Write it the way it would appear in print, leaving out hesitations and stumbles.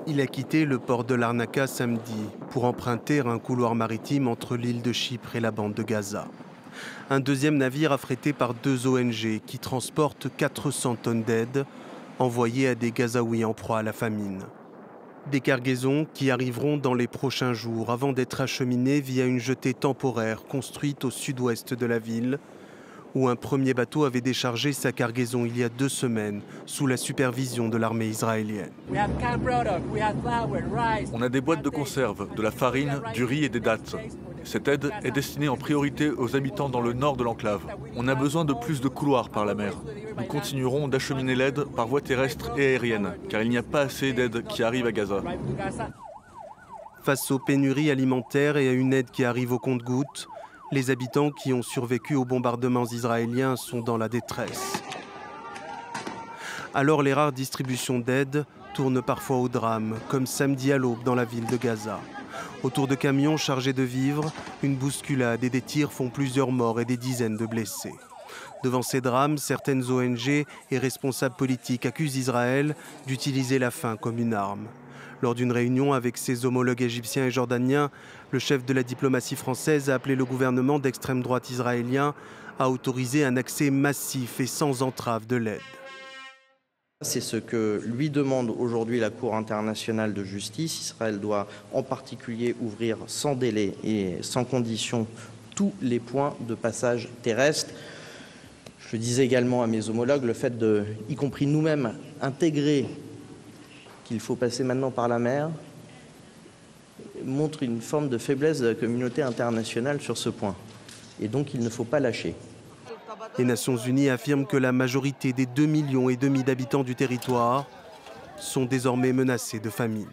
Il a quitté le port de Larnaca samedi pour emprunter un couloir maritime entre l'île de Chypre et la bande de Gaza. Un deuxième navire affrété par 2 ONG qui transportent 400 tonnes d'aide envoyées à des Gazaouis en proie à la famine. Des cargaisons qui arriveront dans les prochains jours avant d'être acheminées via une jetée temporaire construite au sud-ouest de la ville, où un premier bateau avait déchargé sa cargaison il y a 2 semaines sous la supervision de l'armée israélienne. On a des boîtes de conserve, de la farine, du riz et des dattes. Cette aide est destinée en priorité aux habitants dans le nord de l'enclave. On a besoin de plus de couloirs par la mer. Nous continuerons d'acheminer l'aide par voie terrestre et aérienne, car il n'y a pas assez d'aide qui arrive à Gaza. Face aux pénuries alimentaires et à une aide qui arrive au compte-gouttes, les habitants qui ont survécu aux bombardements israéliens sont dans la détresse. Alors les rares distributions d'aide tournent parfois au drame, comme samedi à l'aube dans la ville de Gaza. Autour de camions chargés de vivres, une bousculade et des tirs font plusieurs morts et des dizaines de blessés. Devant ces drames, certaines ONG et responsables politiques accusent Israël d'utiliser la faim comme une arme. Lors d'une réunion avec ses homologues égyptiens et jordaniens, le chef de la diplomatie française a appelé le gouvernement d'extrême droite israélien à autoriser un accès massif et sans entrave de l'aide. C'est ce que lui demande aujourd'hui la Cour internationale de justice. Israël doit en particulier ouvrir sans délai et sans condition tous les points de passage terrestre. Je disais également à mes homologues le fait de, y compris nous-mêmes, intégrer qu'il faut passer maintenant par la mer, montre une forme de faiblesse de la communauté internationale sur ce point. Et donc il ne faut pas lâcher. Les Nations Unies affirment que la majorité des 2,5 millions d'habitants du territoire sont désormais menacés de famine.